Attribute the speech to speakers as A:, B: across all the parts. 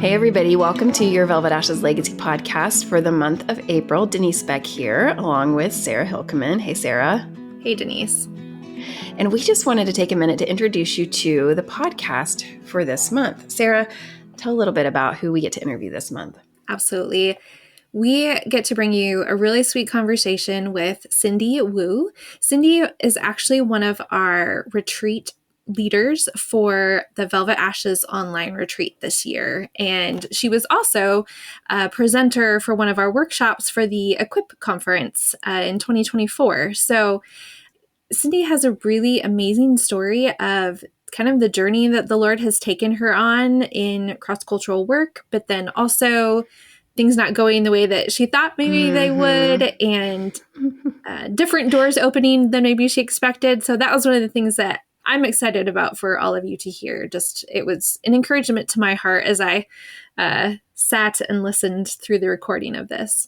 A: Hey everybody, welcome to your Velvet Ashes Legacy podcast for the month of April. Denise Beck here, along with Sarah Hilkeman. Hey Sarah.
B: Hey Denise.
A: And we just wanted to take a minute to introduce you to the podcast for this month. Sarah, tell a little bit about who we get to interview this month.
B: Absolutely. We get to bring you a really sweet conversation with Cindy Wu. Cindy is actually one of our retreat leaders for the Velvet Ashes online retreat this year. And she was also a presenter for one of our workshops for the Equip conference in 2024. So Cindy has a really amazing story of kind of the journey that the Lord has taken her on in cross-cultural work, but then also things not going the way that she thought maybe they would, and different doors opening than maybe she expected. So that was one of the things that I'm excited about for all of you to hear. Just, it was an encouragement to my heart as I sat and listened through the recording of this.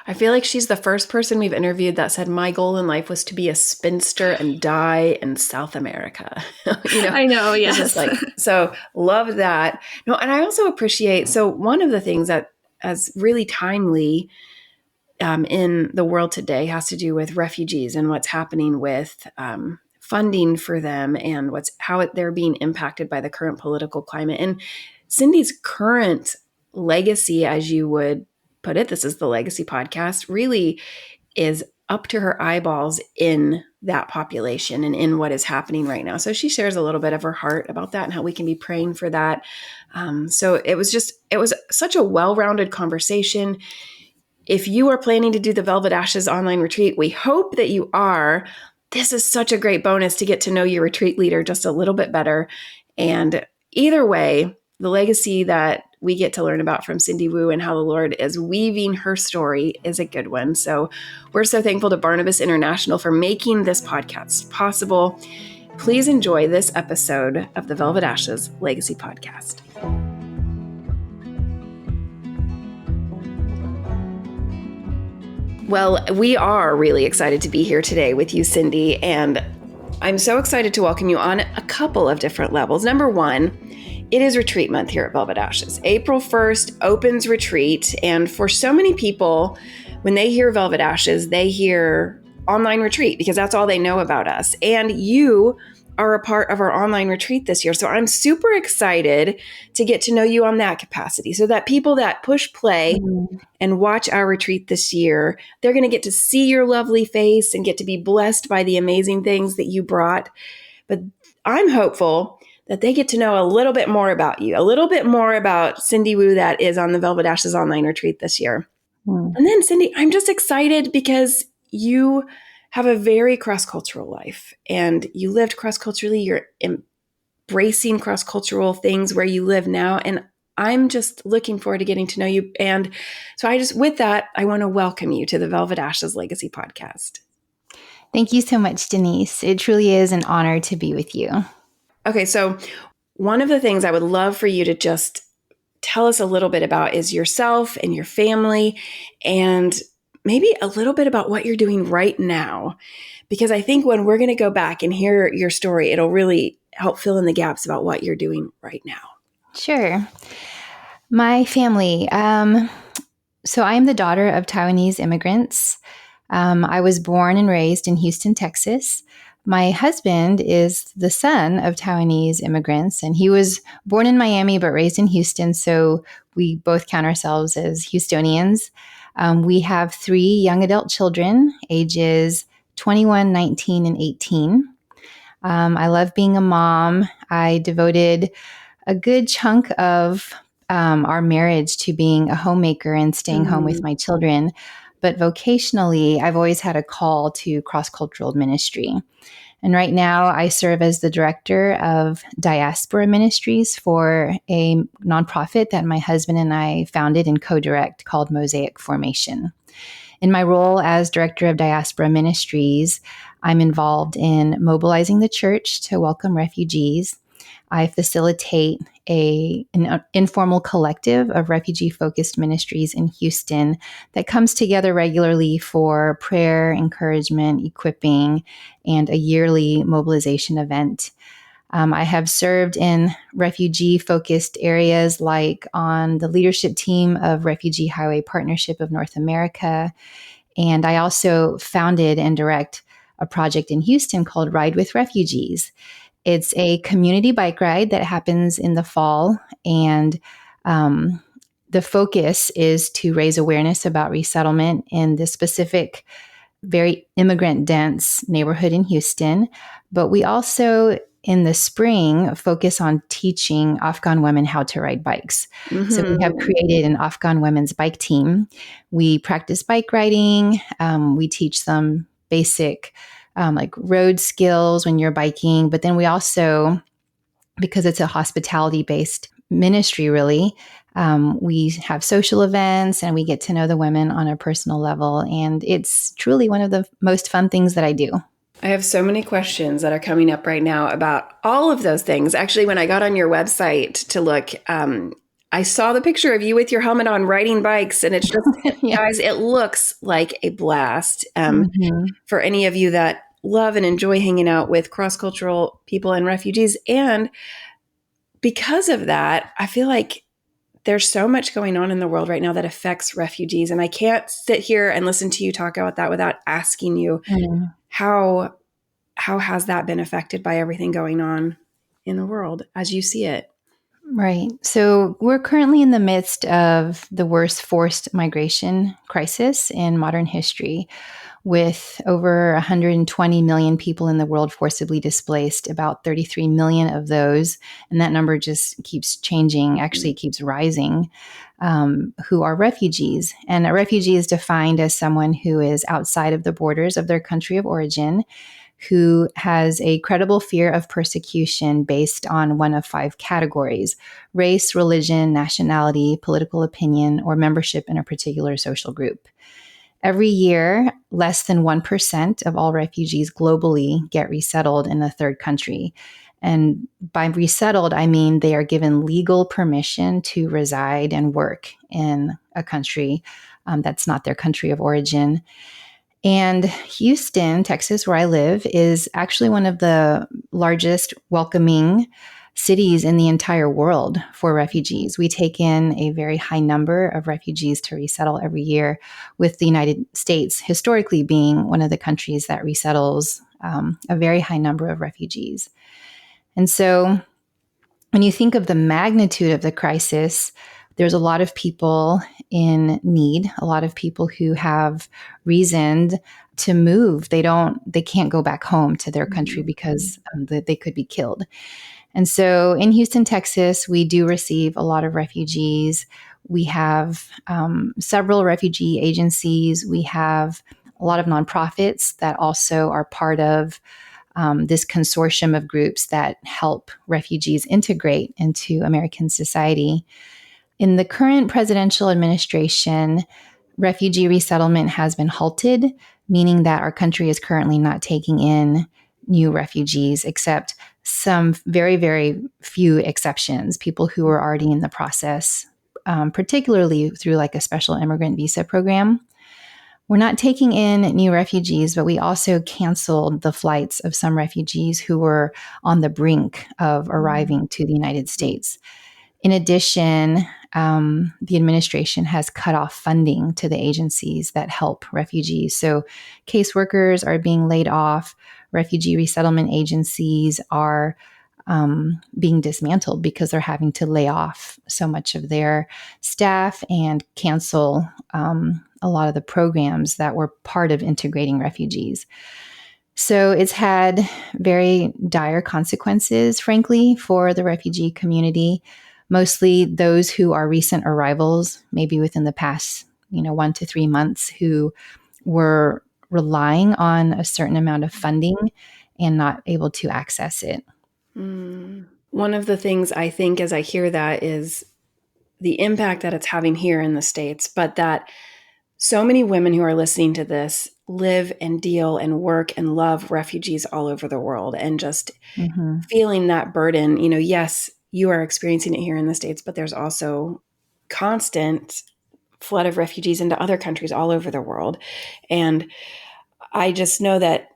A: I feel like she's the first person we've interviewed that said, my goal in life was to be a spinster and die in South America.
B: I know, yes.
A: Just like, so love that. No, and I also appreciate, so one of the things that is really timely in the world today has to do with refugees and what's happening with funding for them and how they're being impacted by the current political climate. And Cindy's current legacy, as you would put it, this is the Legacy podcast, really is up to her eyeballs in that population and in what is happening right now. So she shares a little bit of her heart about that and how we can be praying for that. So it was such a well-rounded conversation. If you are planning to do the Velvet Ashes online retreat, we hope that you are. This is such a great bonus to get to know your retreat leader just a little bit better. And either way, the legacy that we get to learn about from Cindy Wu and how the Lord is weaving her story is a good one. So we're so thankful to Barnabas International for making this podcast possible. Please enjoy this episode of the Velvet Ashes Legacy Podcast. Well, we are really excited to be here today with you, Cindy, and I'm so excited to welcome you on a couple of different levels. Number one, it is retreat month here at Velvet Ashes. April 1st opens retreat, and for so many people, when they hear Velvet Ashes, they hear online retreat because that's all they know about us. And you are a part of our online retreat this year. So I'm super excited to get to know you on that capacity so that people that push play and watch our retreat this year, they're going to get to see your lovely face and get to be blessed by the amazing things that you brought. But I'm hopeful that they get to know a little bit more about you, a little bit more about Cindy Wu that is on the Velvet Ashes online retreat this year. And then Cindy, I'm just excited because you have a very cross-cultural life and you lived cross-culturally. You're embracing cross-cultural things where you live now. And I'm just looking forward to getting to know you. And so with that, I want to welcome you to the Velvet Ashes Legacy podcast.
C: Thank you so much, Denise. It truly is an honor to be with you.
A: Okay, so one of the things I would love for you to just tell us a little bit about is yourself and your family, and maybe a little bit about what you're doing right now. Because I think when we're going to go back and hear your story, it'll really help fill in the gaps about what you're doing right now.
C: Sure. My family. So I'm the daughter of Taiwanese immigrants. I was born and raised in Houston, Texas. My husband is the son of Taiwanese immigrants, and he was born in Miami but raised in Houston, so we both count ourselves as Houstonians. We have 3 young adult children, ages 21, 19, and 18. I love being a mom. I devoted a good chunk of our marriage to being a homemaker and staying home with my children. But vocationally, I've always had a call to cross-cultural ministry. And right now, I serve as the director of diaspora ministries for a nonprofit that my husband and I founded and co-direct called Mosaic Formation. In my role as director of diaspora ministries, I'm involved in mobilizing the church to welcome refugees. I facilitate an informal collective of refugee-focused ministries in Houston that comes together regularly for prayer, encouragement, equipping, and a yearly mobilization event. I have served in refugee-focused areas like on the leadership team of Refugee Highway Partnership of North America. And I also founded and direct a project in Houston called Ride with Refugees. It's a community bike ride that happens in the fall, and the focus is to raise awareness about resettlement in this specific, very immigrant dense neighborhood in Houston. But we also, in the spring, focus on teaching Afghan women how to ride bikes. So we have created an Afghan women's bike team. We practice bike riding. We teach them basic like road skills when you're biking. But then we also, because it's a hospitality based ministry, really, we have social events and we get to know the women on a personal level. And it's truly one of the most fun things that I do.
A: I have so many questions that are coming up right now about all of those things. Actually, when I got on your website to look, I saw the picture of you with your helmet on riding bikes, and it's just,
C: Yeah.
A: guys, it looks like a blast.
C: Mm-hmm.
A: For any of you that love and enjoy hanging out with cross-cultural people and refugees. And because of that, I feel like there's so much going on in the world right now that affects refugees. And I can't sit here and listen to you talk about that without asking you, how has that been affected by everything going on in the world as you see it?
C: Right. So we're currently in the midst of the worst forced migration crisis in modern history, with over 120 million people in the world forcibly displaced, about 33 million of those, and that number just keeps changing, actually keeps rising, who are refugees. And a refugee is defined as someone who is outside of the borders of their country of origin, who has a credible fear of persecution based on one of 5 categories: race, religion, nationality, political opinion, or membership in a particular social group. Every year, less than 1% of all refugees globally get resettled in a third country. And by resettled, I mean they are given legal permission to reside and work in a country that's not their country of origin. And Houston, Texas, where I live, is actually one of the largest welcoming cities in the entire world for refugees. We take in a very high number of refugees to resettle every year, with the United States historically being one of the countries that resettles a very high number of refugees. And so when you think of the magnitude of the crisis, there's a lot of people in need, a lot of people who have reasoned to move. They can't go back home to their country because they could be killed. And so in Houston, Texas, we do receive a lot of refugees. We have several refugee agencies. We have a lot of nonprofits that also are part of this consortium of groups that help refugees integrate into American society. In the current presidential administration, refugee resettlement has been halted, meaning that our country is currently not taking in new refugees, except some very, very few exceptions, people who are already in the process, particularly through like a special immigrant visa program. We're not taking in new refugees, but we also canceled the flights of some refugees who were on the brink of arriving to the United States. In addition, the administration has cut off funding to the agencies that help refugees. So caseworkers are being laid off. Refugee resettlement agencies are being dismantled because they're having to lay off so much of their staff and cancel a lot of the programs that were part of integrating refugees. So it's had very dire consequences, frankly, for the refugee community, mostly those who are recent arrivals, maybe within the past 1 to 3 months, who were relying on a certain amount of funding and not able to access it.
A: One of the things I think as I hear that is the impact that it's having here in the States, but that so many women who are listening to this live and deal and work and love refugees all over the world, and just feeling that burden. Yes, you are experiencing it here in the States, but there's also constant flood of refugees into other countries all over the world. And I just know that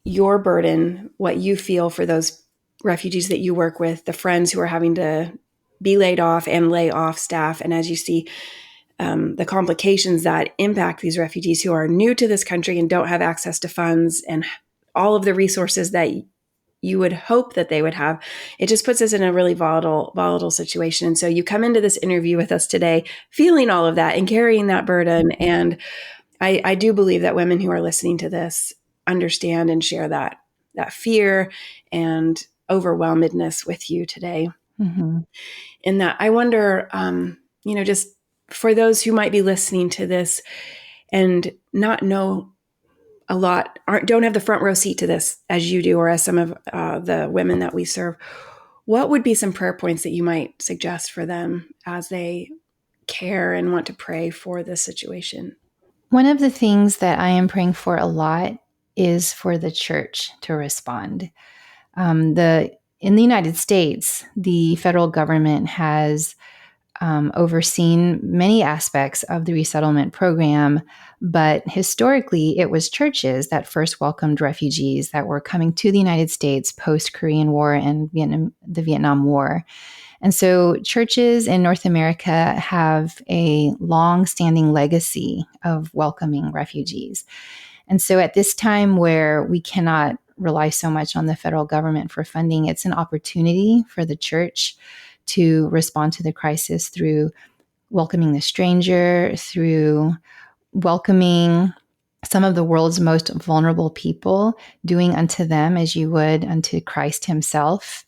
A: your burden, what you feel for those refugees that you work with, the friends who are having to be laid off and lay off staff, and as you see the complications that impact these refugees who are new to this country and don't have access to funds and all of the resources that you would hope that they would have, it just puts us in a really volatile situation. And so you come into this interview with us today feeling all of that and carrying that burden. And I do believe that women who are listening to this understand and share that fear and overwhelmedness with you today.
C: Mm-hmm.
A: In that, I wonder, just for those who might be listening to this and not know a lot, don't have the front row seat to this as you do, or as some of the women that we serve, what would be some prayer points that you might suggest for them as they care and want to pray for this situation?
C: One of the things that I am praying for a lot is for the church to respond. In the United States, the federal government has overseen many aspects of the resettlement program, but historically, it was churches that first welcomed refugees that were coming to the United States post-Korean War and the Vietnam War. And so churches in North America have a long-standing legacy of welcoming refugees. And so at this time where we cannot rely so much on the federal government for funding, it's an opportunity for the church to respond to the crisis through welcoming the stranger, through welcoming some of the world's most vulnerable people, doing unto them as you would unto Christ himself,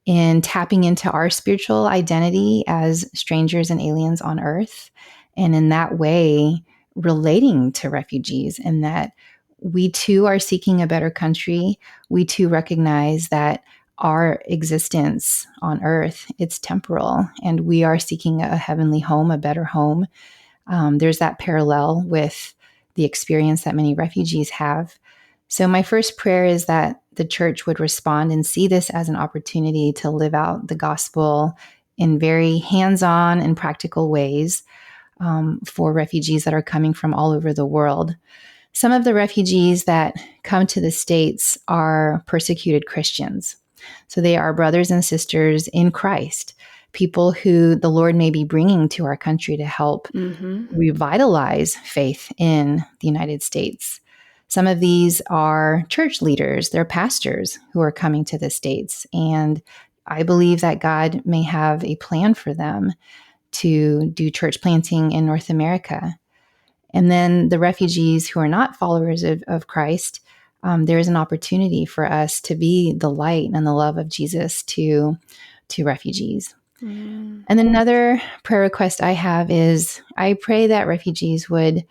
C: in tapping into our spiritual identity as strangers and aliens on earth. And in that way, relating to refugees, and that we too are seeking a better country. We too recognize that our existence on earth, it's temporal, and we are seeking a heavenly home, a better home. There's that parallel with the experience that many refugees have. So my first prayer is that the church would respond and see this as an opportunity to live out the gospel in very hands-on and practical ways for refugees that are coming from all over the world. Some of the refugees that come to the States are persecuted Christians. So they are brothers and sisters in Christ, people who the Lord may be bringing to our country to help revitalize faith in the United States. Some of these are church leaders, they're pastors who are coming to the States. And I believe that God may have a plan for them to do church planting in North America. And then the refugees who are not followers of Christ, there is an opportunity for us to be the light and the love of Jesus to refugees. And then another prayer request I have is I pray that refugees would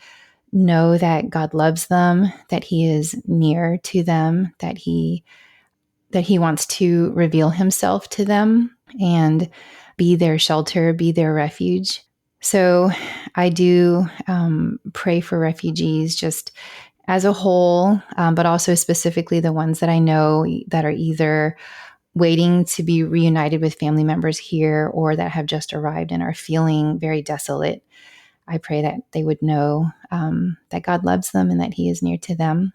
C: know that God loves them, that he is near to them, that he wants to reveal himself to them and be their shelter, be their refuge. So I do pray for refugees just as a whole, but also specifically the ones that I know that are either waiting to be reunited with family members here or that have just arrived and are feeling very desolate. I pray that they would know that God loves them and that he is near to them.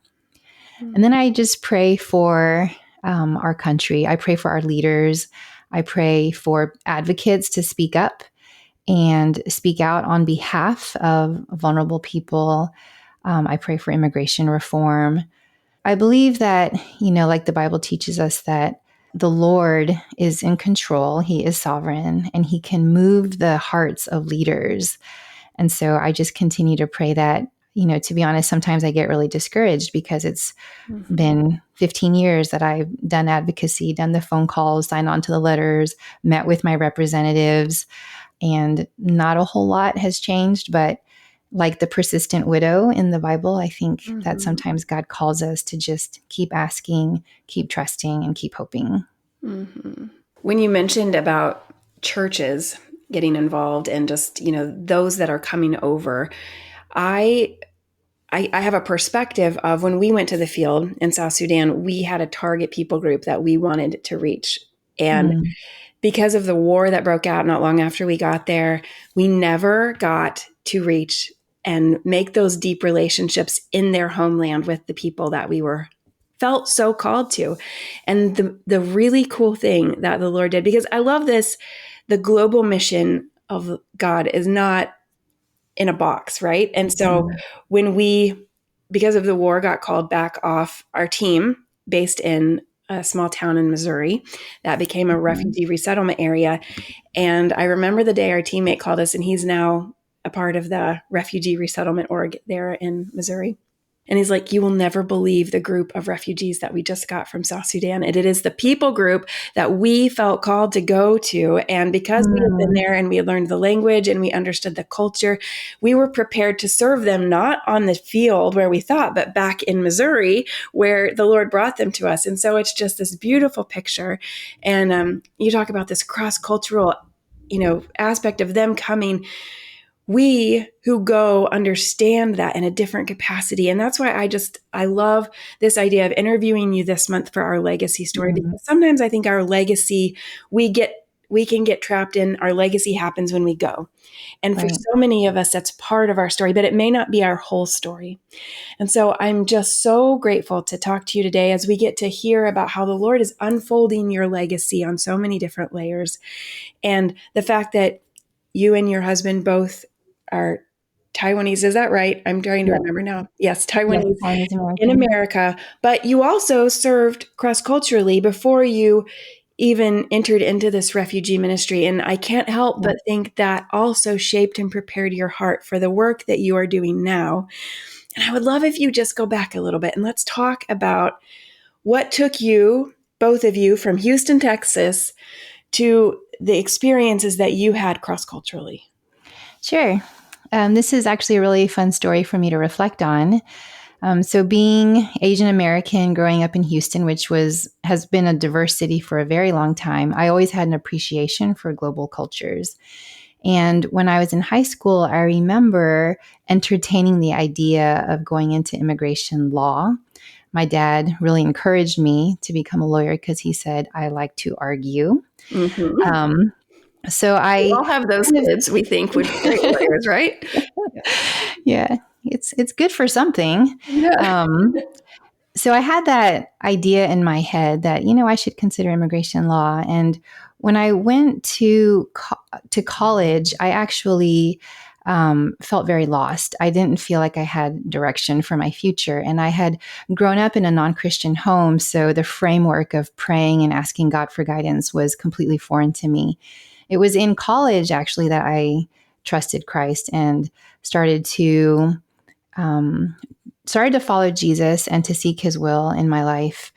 C: And then I just pray for our country. I pray for our leaders. I pray for advocates to speak up and speak out on behalf of vulnerable people. I pray for immigration reform. I believe that, like the Bible teaches us, that the Lord is in control. He is sovereign and he can move the hearts of leaders. And so I just continue to pray that, to be honest, sometimes I get really discouraged because it's been 15 years that I've done advocacy, done the phone calls, signed on to the letters, met with my representatives, and not a whole lot has changed. But like the persistent widow in the Bible, I think that sometimes God calls us to just keep asking, keep trusting, and keep hoping.
A: When you mentioned about churches getting involved and just, those that are coming over, I have a perspective of when we went to the field in South Sudan, we had a target people group that we wanted to reach. And because of the war that broke out not long after we got there, we never got to reach and make those deep relationships in their homeland with the people that we were felt so called to. And the really cool thing that the Lord did, because I love this, the global mission of God is not in a box, right? And so when we, because of the war, got called back off our team based in a small town in Missouri, that became a refugee resettlement area. And I remember the day our teammate called us, and he's now a part of the refugee resettlement org there in Missouri. And he's like, you will never believe the group of refugees that we just got from South Sudan. And it is the people group that we felt called to go to. And because we had been there and we had learned the language and we understood the culture, we were prepared to serve them, not on the field where we thought, but back in Missouri where the Lord brought them to us. And so it's just this beautiful picture. And you talk about this cross-cultural, aspect of them coming. We who go understand that in a different capacity. And that's why I love this idea of interviewing you this month for our legacy story, because sometimes I think our legacy, we can get trapped in our legacy happens when we go. And for so many of us, that's part of our story, but it may not be our whole story. And so I'm just so grateful to talk to you today as we get to hear about how the Lord is unfolding your legacy on so many different layers. And the fact that you and your husband both are Taiwanese. Is that right? I'm trying to remember now. Yes, Taiwanese in America. But you also served cross-culturally before you even entered into this refugee ministry. And I can't help but think that also shaped and prepared your heart for the work that you are doing now. And I would love if you just go back a little bit and let's talk about what took you, both of you, from Houston, Texas, to the experiences that you had cross-culturally.
C: Sure. This is actually a really fun story for me to reflect on. So being Asian American, growing up in Houston, which has been a diverse city for a very long time, I always had an appreciation for global cultures. And when I was in high school, I remember entertaining the idea of going into immigration law. My dad really encouraged me to become a lawyer because he said I like to argue.
A: Mm-hmm.
C: So
A: we all have those kids we think would be great lawyers, right?
C: Yeah, it's good for something.
A: Yeah.
C: So I had that idea in my head that, I should consider immigration law. And when I went to college, I actually felt very lost. I didn't feel like I had direction for my future. And I had grown up in a non-Christian home, so the framework of praying and asking God for guidance was completely foreign to me. It was in college, actually, that I trusted Christ and started to follow Jesus and to seek his will in my life.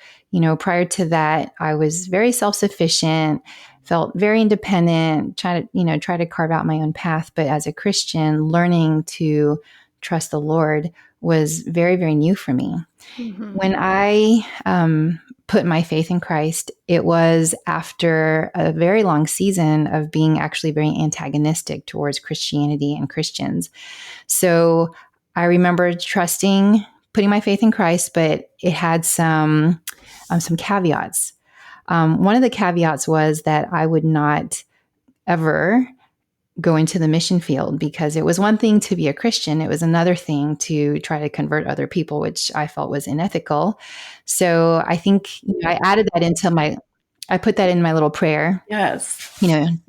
C: Prior to that, I was very self-sufficient, felt very independent, try to carve out my own path. But as a Christian, learning to trust the Lord was very, very new for me. Mm-hmm. When I put my faith in Christ, it was after a very long season of being actually very antagonistic towards Christianity and Christians. So I remember putting my faith in Christ, but it had some caveats. One of the caveats was that I would not ever go into the mission field, because it was one thing to be a Christian. It was another thing to try to convert other people, which I felt was unethical. So I think I added that I put that in my little prayer.
A: Yes.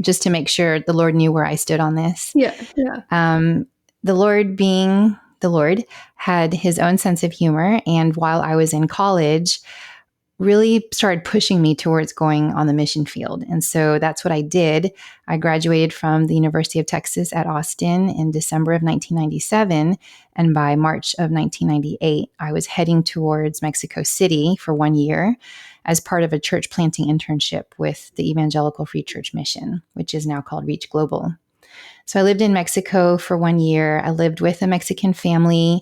C: Just to make sure the Lord knew where I stood on this.
A: Yeah. Yeah.
C: The Lord, being the Lord, had his own sense of humor. And while I was in college, really started pushing me towards going on the mission field. And so that's what I did. I graduated from the University of Texas at Austin in December of 1997. And by March of 1998, I was heading towards Mexico City for 1 year as part of a church planting internship with the Evangelical Free Church Mission, which is now called Reach Global. So I lived in Mexico for 1 year. I lived with a Mexican family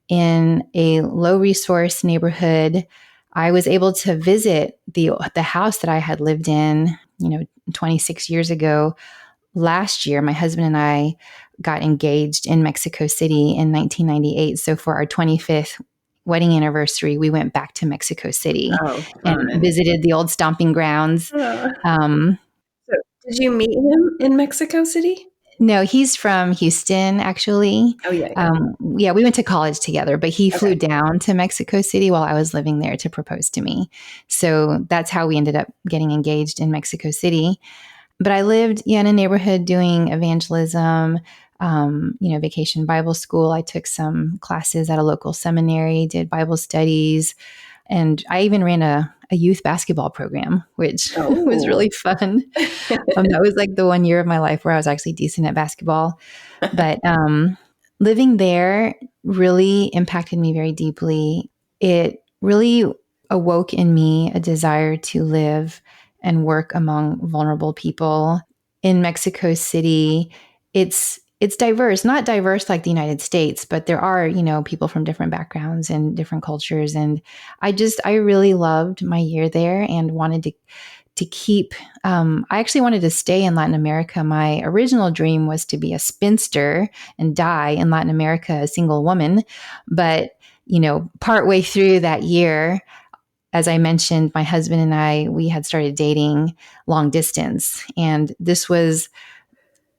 C: in a low resource neighborhood. I was able to visit the house that I had lived in, 26 years ago. Last year, my husband and I got engaged in Mexico City in 1998. So for our 25th wedding anniversary, we went back to Mexico City and visited the old stomping grounds.
A: So did you meet him in Mexico City?
C: No, he's from Houston, actually.
A: Oh, yeah, yeah.
C: Yeah, we went to college together, but he flew
A: Okay.
C: down to Mexico City while I was living there to propose to me. So that's how we ended up getting engaged in Mexico City. But I lived in a neighborhood doing evangelism, vacation Bible school. I took some classes at a local seminary, did Bible studies, and I even ran a youth basketball program, which was
A: Oh.
C: really fun. That was like the 1 year of my life where I was actually decent at basketball. But living there really impacted me very deeply. It really awoke in me a desire to live and work among vulnerable people. In Mexico City, it's diverse, not diverse like the United States, but there are, people from different backgrounds and different cultures. And I really loved my year there and wanted to keep, I actually wanted to stay in Latin America. My original dream was to be a spinster and die in Latin America, a single woman. But, partway through that year, as I mentioned, my husband and we had started dating long distance. And this was,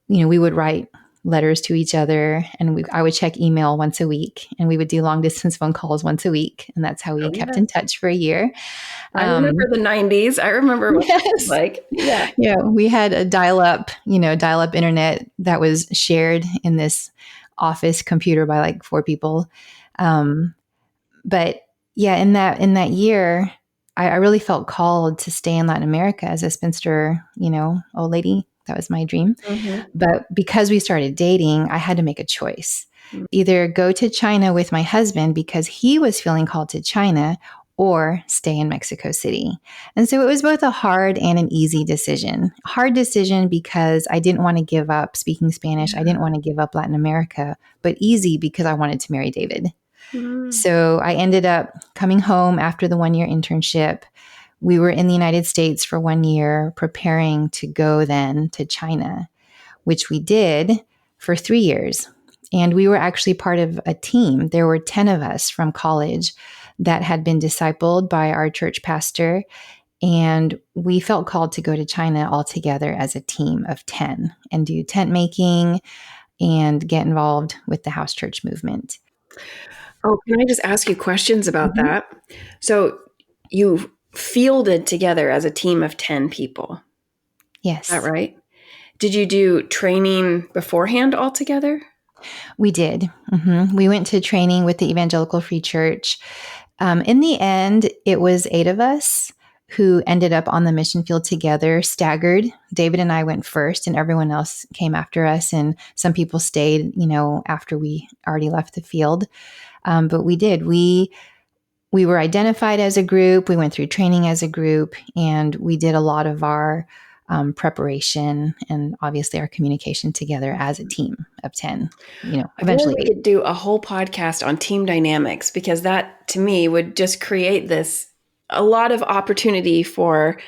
C: we would write letters to each other, and I would check email once a week, and we would do long distance phone calls once a week. And that's how we
A: Oh,
C: kept
A: yeah.
C: in touch for a year.
A: I remember the 90s. I remember what that was
C: Yes.
A: like. Yeah.
C: Yeah, we had a dial up internet that was shared in this office computer by like four people. Um, but yeah, in that year, I really felt called to stay in Latin America as a spinster, old lady. That was my dream.
A: Mm-hmm.
C: But because we started dating, I had to make a choice. Either go to China with my husband because he was feeling called to China, or stay in Mexico City. And so it was both a hard and an easy decision. Hard decision because I didn't want to give up speaking Spanish. I didn't want to give up Latin America, but easy because I wanted to marry David.
A: Mm-hmm.
C: So I ended up coming home after the 1 year internship. We were in the United States for 1 year, preparing to go then to China, which we did for 3 years. And we were actually part of a team. There were 10 of us from college that had been discipled by our church pastor. And we felt called to go to China all together as a team of 10 and do tent making and get involved with the house church movement.
A: Oh, can I just ask you questions about
C: Mhm.
A: that? So you fielded together as a team of 10 people. Is that
C: Yes,
A: right? Did you do training beforehand all together?
C: we did. We went to training with the Evangelical Free Church. In the end, it was 8 of us who ended up on the mission field together, staggered. David and I went first, and everyone else came after us. And some people stayed, after we already left the field. But we did. We were identified as a group. We went through training as a group, and we did a lot of our preparation and obviously our communication together as a team of 10,
A: I feel like
C: eventually
A: we
C: 8.
A: could do a whole podcast on team dynamics, because that to me would just create a lot of opportunity for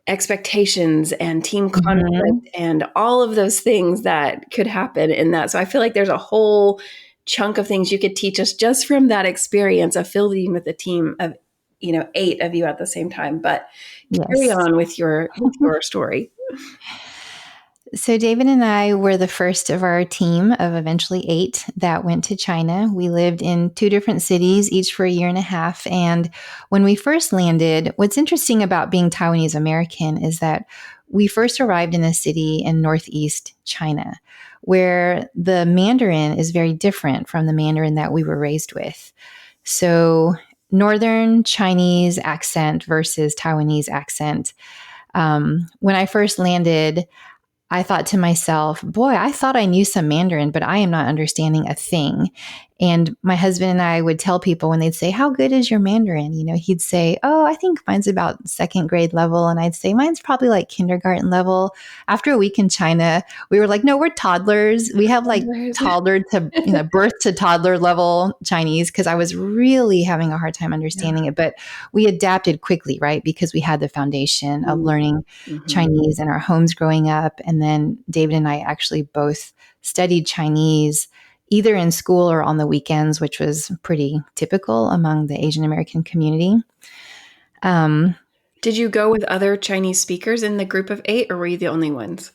A: expectations and team
C: Mhm.
A: conflict and all of those things that could happen in that. So I feel like there's a whole chunk of things you could teach us just from that experience of fielding with a team of 8 of you at the same time. But carry
C: Yes.
A: on with your story.
C: So David and I were the first of our team of eventually 8 that went to China. We lived in 2 different cities, each for a year and a half. And when we first landed, what's interesting about being Taiwanese American is that we first arrived in a city in northeast China, where the Mandarin is very different from the Mandarin that we were raised with. So Northern Chinese accent versus Taiwanese accent. When I first landed, I thought to myself, boy, I thought I knew some Mandarin, but I am not understanding a thing. And my husband and I would tell people when they'd say, how good is your Mandarin? He'd say, oh, I think mine's about second grade level. And I'd say, mine's probably like kindergarten level. After a week in China, we were like, no, we're toddlers. We have like toddler to, birth to toddler level Chinese, because I was really having a hard time understanding it. But we adapted quickly, right? Because we had the foundation of learning Chinese in our homes growing up. And then David and I actually both studied Chinese either in school or on the weekends, which was pretty typical among the Asian American community.
A: Did you go with other Chinese speakers in the group of 8, or were you the only ones?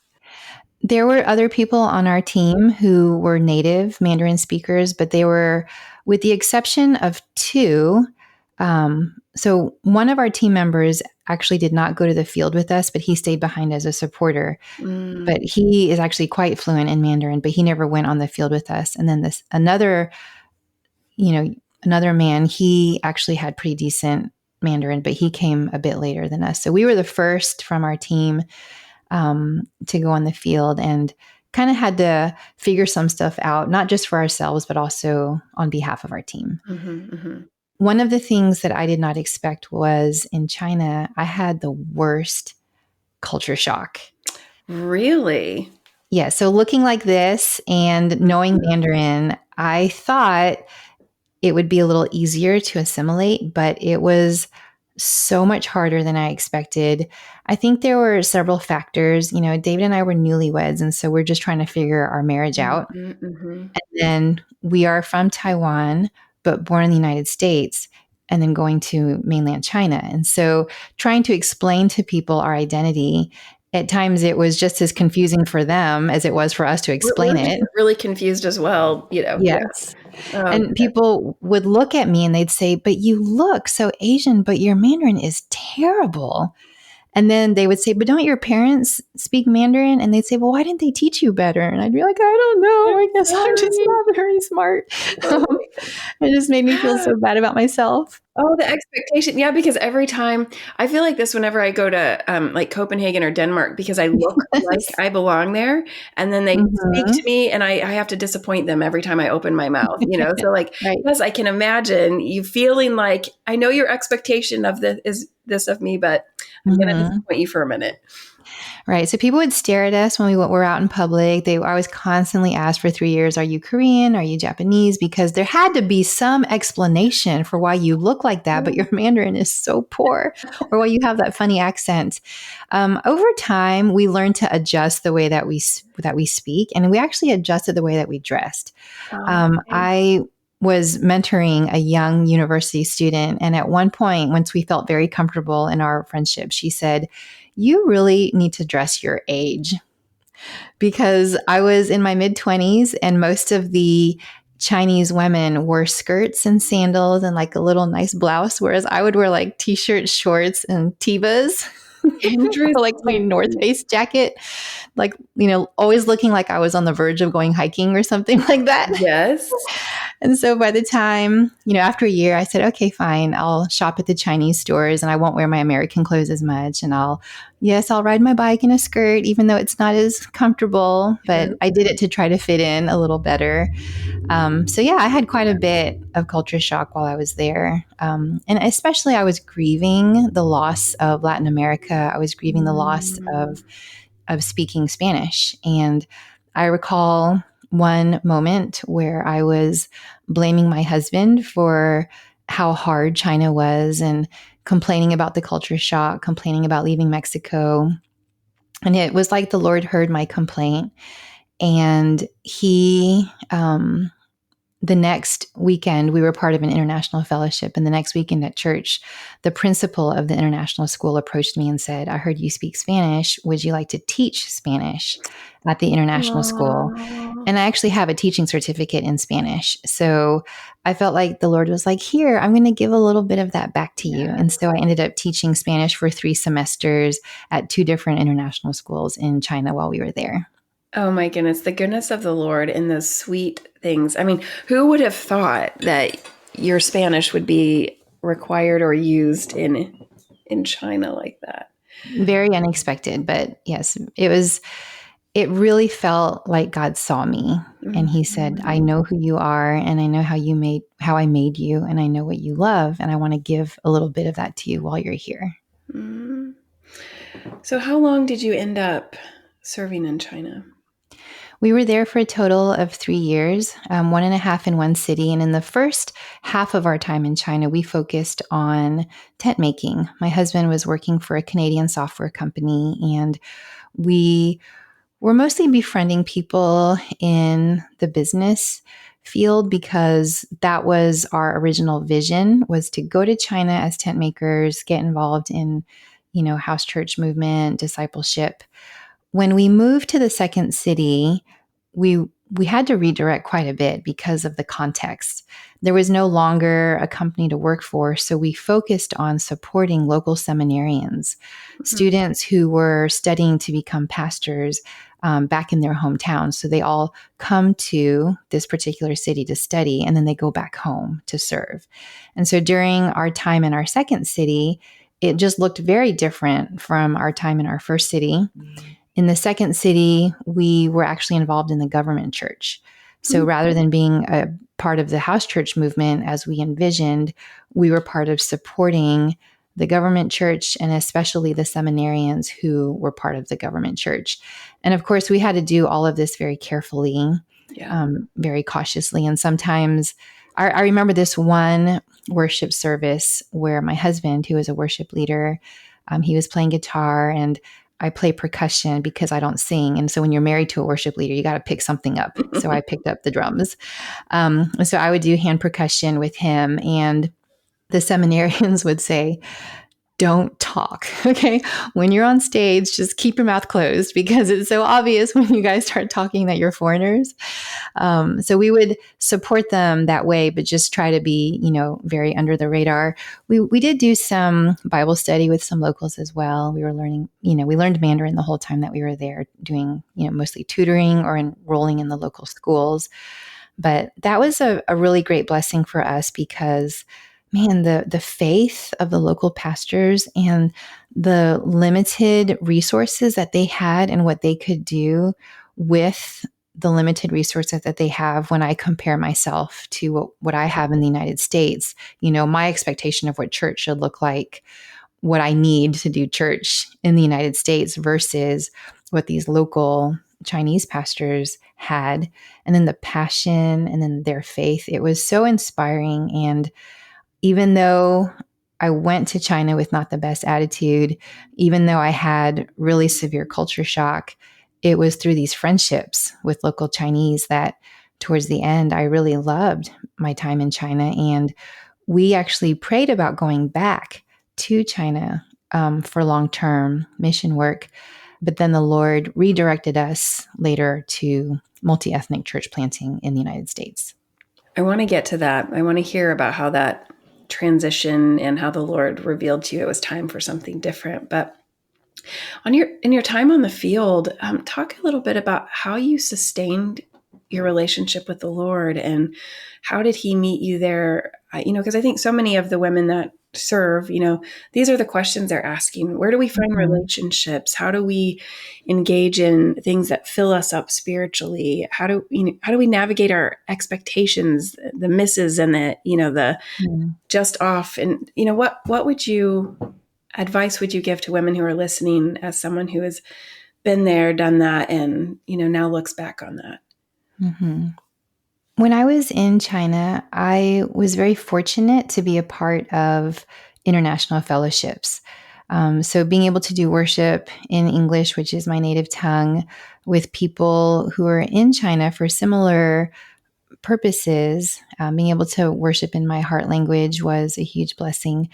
C: There were other people on our team who were native Mandarin speakers, but they were, with the exception of two. So one of our team members actually did not go to the field with us, but he stayed behind as a supporter.
A: Mm.
C: But he is actually quite fluent in Mandarin, but he never went on the field with us. And then this another man, he actually had pretty decent Mandarin, but he came a bit later than us. So we were the first from our team to go on the field, and kind of had to figure some stuff out, not just for ourselves, but also on behalf of our team.
A: Mm-hmm, mm-hmm.
C: One of the things that I did not expect was in China, I had the worst culture shock.
A: Really?
C: Yeah. So looking like this and knowing Mandarin, I thought it would be a little easier to assimilate, but it was so much harder than I expected. I think there were several factors. David and I were newlyweds, and so we're just trying to figure our marriage out.
A: Mm-hmm, mm-hmm.
C: And then we are from Taiwan, but born in the United States, and then going to mainland China. And so trying to explain to people our identity, at times it was just as confusing for them as it was for us to explain
A: We're
C: it.
A: really confused as well,
C: Yes.
A: Yeah.
C: And people would look at me and they'd say, "But you look so Asian, but your Mandarin is terrible." And then they would say, "But don't your parents speak Mandarin?" And they'd say, "Well, why didn't they teach you better?" And I'd be like, "I don't know. I guess I'm just not very smart." It just made me feel so bad about myself.
A: Oh, the expectation. Yeah, because every time I feel like this whenever I go to like Copenhagen or Denmark, because I look like I belong there, and then they speak to
C: Mhm.
A: me and I have to disappoint them every time I open my mouth. So like,
C: Right.
A: yes, I can imagine you feeling like I know your expectation of this is this of me, but I'm going to
C: Mhm.
A: disappoint you for a minute.
C: Right. So people would stare at us when we were out in public. I was constantly asked for 3 years, "Are you Korean? Are you Japanese?" Because there had to be some explanation for why you look like that, but your Mandarin is so poor, or why you have that funny accent. Over time, we learned to adjust the way that we speak, and we actually adjusted the way that we dressed.
A: Okay.
C: I was mentoring a young university student. And at one point, once we felt very comfortable in our friendship, she said, "You really need to dress your age." Because I was in my mid 20s and most of the Chinese women wore skirts and sandals and like a little nice blouse, whereas I would wear like t-shirts, shorts, and Tevas. Or like my North
A: Interesting.
C: Face jacket, like, always looking like I was on the verge of going hiking or something like that.
A: Yes.
C: And so by the time, after a year, I said, "Okay, fine. I'll shop at the Chinese stores and I won't wear my American clothes as much. And I'll ride my bike in a skirt, even though it's not as comfortable, but I did it to try to fit in a little better." So yeah, I had quite a bit of culture shock while I was there. And especially I was grieving the loss of Latin America. I was grieving the loss of speaking Spanish. And I recall one moment where I was blaming my husband for how hard China was and complaining about the culture shock, complaining about leaving Mexico. And it was like the Lord heard my complaint. And the next weekend, we were part of an international fellowship. And the next weekend at church, the principal of the international school approached me and said, "I heard you speak Spanish. Would you like to teach Spanish at the international school?"
A: Wow.
C: And I actually have a teaching certificate in Spanish. So I felt like the Lord was like, "Here, I'm going to give a little bit of that back to you." And so I ended up teaching Spanish for 3 semesters at 2 different international schools in China while we were there.
A: Oh my goodness, the goodness of the Lord and those sweet things. I mean, who would have thought that your Spanish would be required or used in China like that?
C: Very unexpected, but yes, it really felt like God saw me and he said, "I know who you are and I know how I made you and I know what you love and I want to give a little bit of that to you while you're here."
A: Mm. So how long did you end up serving in China?
C: We were there for a total of 3 years, 1.5 in one city. And in the first half of our time in China, we focused on tent making. My husband was working for a Canadian software company, and we were mostly befriending people in the business field because that was our original vision, was to go to China as tent makers, get involved in, house church movement, discipleship. when we moved to the second city, we had to redirect quite a bit because of the context. There was no longer a company to work for, so we focused on supporting local seminarians, students who were studying to become pastors back in their hometown. So they all come to this particular city to study, and then they go back home to serve. And so during our time in our second city, it just looked very different from our time in our first city. In the second city, we were actually involved in the government church. So rather than being a part of the house church movement as we envisioned, we were part of supporting the government church and especially the seminarians who were part of the government church. And of course, we had to do all of this very carefully, very cautiously. And sometimes I remember this one worship service where my husband, who was a worship leader, he was playing guitar and I play percussion because I don't sing. And so when you're married to a worship leader, you got to pick something up. So I picked up the drums. So I would do hand percussion with him. And the seminarians would say, don't talk. Okay. When you're on stage, just keep your mouth closed because it's so obvious when you guys start talking that you're foreigners. So we would support them that way, but just try to be, very under the radar. We did do some Bible study with some locals as well. We were learning, we learned Mandarin the whole time that we were there doing, mostly tutoring or enrolling in the local schools. But that was a really great blessing for us because man, the faith of the local pastors and the limited resources that they had and what they could do with the limited resources that they have when I compare myself to what I have in the United States, my expectation of what church should look like, what I need to do church in the United States versus what these local Chinese pastors had, and then the passion and then their faith. It was so inspiring. And even though I went to China with not the best attitude, even though I had really severe culture shock, it was through these friendships with local Chinese that towards the end, I really loved my time in China. And we actually prayed about going back to China for long-term mission work. But then the Lord redirected us later to multi-ethnic church planting in the United States.
A: I want to get to that. I want to hear about how that transition and how the Lord revealed to you it was time for something different. But in your time on the field, talk a little bit about how you sustained your relationship with the Lord and how did He meet you there? Because I think so many of the women that serve, these are the questions they're asking. Where do we find relationships? How do we engage in things that fill us up spiritually? How do we navigate our expectations, the misses and the just off? And what advice would you give to women who are listening as someone who has been there, done that, and now looks back on that?
C: Mm-hmm. When I was in China, I was very fortunate to be a part of international fellowships. So being able to do worship in English, which is my native tongue, with people who are in China for similar purposes, being able to worship in my heart language was a huge blessing.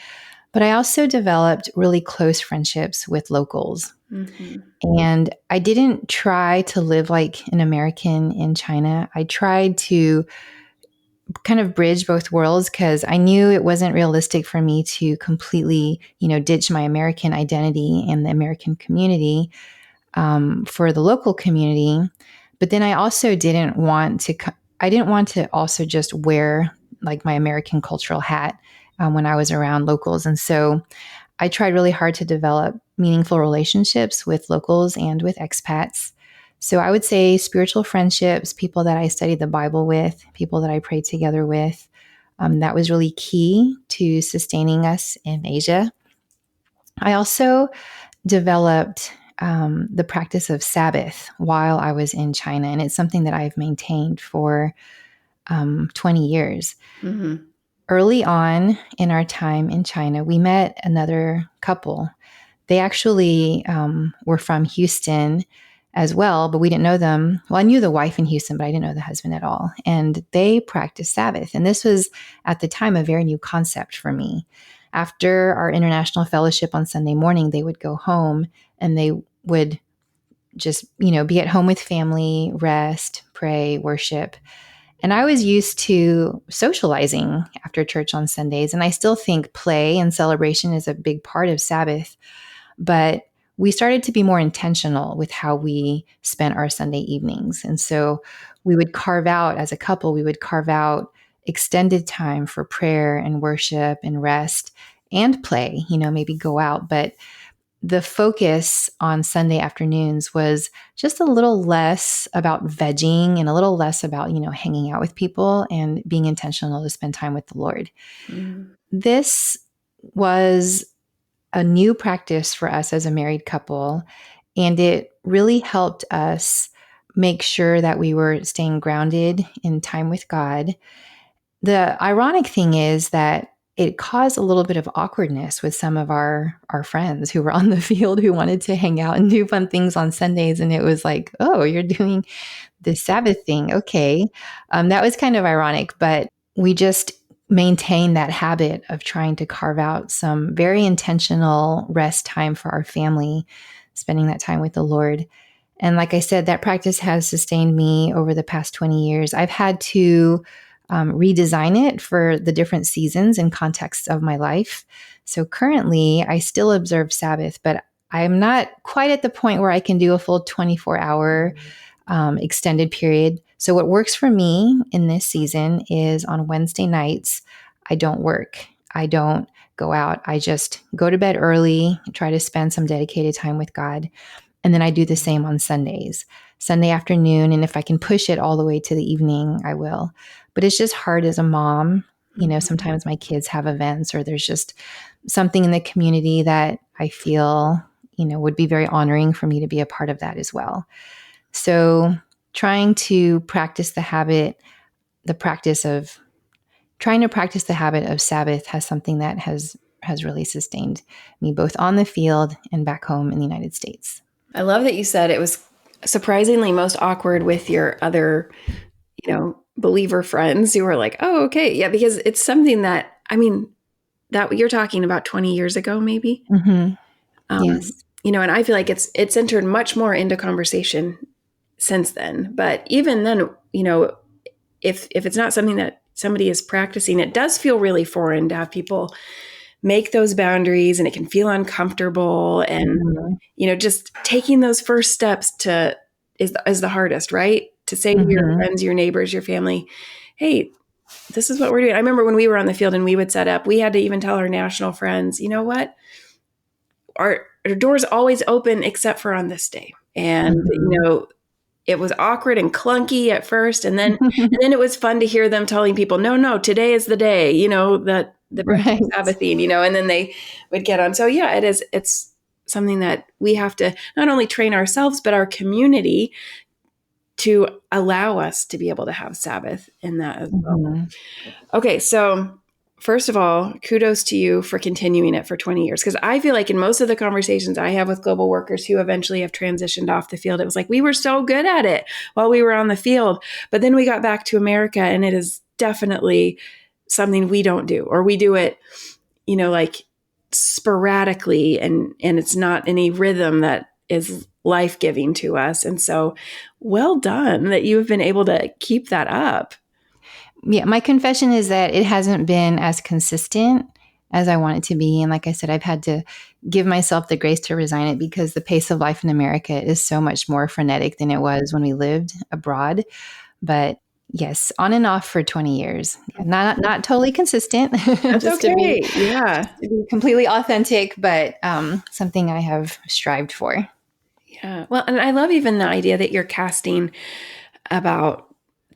C: But I also developed really close friendships with locals. Mm-hmm. And I didn't try to live like an American in China. I tried to kind of bridge both worlds because I knew it wasn't realistic for me to completely, ditch my American identity and the American community for the local community. But then I also didn't want to also just wear like my American cultural hat when I was around locals. And so I tried really hard to develop meaningful relationships with locals and with expats. So I would say spiritual friendships, people that I studied the Bible with, people that I prayed together with, that was really key to sustaining us in Asia. I also developed the practice of Sabbath while I was in China, and it's something that I've maintained for 20 years. Mm-hmm. Early on in our time in China, we met another couple. They actually were from Houston as well, but we didn't know them. Well, I knew the wife in Houston, but I didn't know the husband at all. And they practiced Sabbath. And this was at the time a very new concept for me. After our international fellowship on Sunday morning, they would go home and they would just, be at home with family, rest, pray, worship. And I was used to socializing after church on Sundays. And I still think play and celebration is a big part of Sabbath. But we started to be more intentional with how we spent our Sunday evenings. And so we would carve out, as a couple, we would carve out extended time for prayer and worship and rest and play, maybe go out. But the focus on Sunday afternoons was just a little less about vegging and a little less about, hanging out with people and being intentional to spend time with the Lord.
A: Mm.
C: This was a new practice for us as a married couple, and it really helped us make sure that we were staying grounded in time with God. The ironic thing is that it caused a little bit of awkwardness with some of our friends who were on the field who wanted to hang out and do fun things on Sundays. And it was like, oh, you're doing the Sabbath thing. Okay. That was kind of ironic, but we just maintained that habit of trying to carve out some very intentional rest time for our family, spending that time with the Lord. And like I said, that practice has sustained me over the past 20 years. I've had to redesign it for the different seasons and contexts of my life. So currently, I still observe Sabbath, but I'm not quite at the point where I can do a full 24-hour extended period. So what works for me in this season is on Wednesday nights, I don't work. I don't go out. I just go to bed early, try to spend some dedicated time with God. And then I do the same on Sundays, Sunday afternoon. And if I can push it all the way to the evening, I will. But it's just hard as a mom. Sometimes my kids have events or there's just something in the community that I feel, would be very honoring for me to be a part of that as well. So trying to practice the habit of Sabbath has something that has really sustained me both on the field and back home in the United States.
A: I love that you said it was surprisingly most awkward with your other, believer friends who were like, oh, okay. Yeah, because it's something that you're talking about 20 years ago, maybe.
C: Mm-hmm. Yes.
A: And I feel like it's entered much more into conversation since then. But even then, if it's not something that somebody is practicing, it does feel really foreign to have people make those boundaries, and it can feel uncomfortable. And, just taking those first steps is the hardest, right? To say to your friends, your neighbors, your family, hey, this is what we're doing. I remember when we were on the field and we would set up, we had to even tell our national friends, you know what? Our doors always open except for on this day. And, it was awkward and clunky at first. And then it was fun to hear them telling people, no, today is the day, that the
C: right.
A: Sabbathine, and then they would get on. So yeah, it's something that we have to not only train ourselves, but our community to allow us to be able to have Sabbath in that as well. Okay. So first of all, kudos to you for continuing it for 20 years. Because I feel like in most of the conversations I have with global workers who eventually have transitioned off the field, it was like, we were so good at it while we were on the field. But then we got back to America, and it is definitely something we don't do, or we do it, like sporadically, and it's not any rhythm that is life-giving to us. And so well done that you have been able to keep that up.
C: Yeah, my confession is that it hasn't been as consistent as I want it to be. And like I said, I've had to give myself the grace to resign it because the pace of life in America is so much more frenetic than it was when we lived abroad. But yes, on and off for 20 years. Not totally consistent.
A: That's
C: just
A: okay.
C: to be completely authentic, but something I have strived for.
A: Yeah. Well, and I love even the idea that you're casting about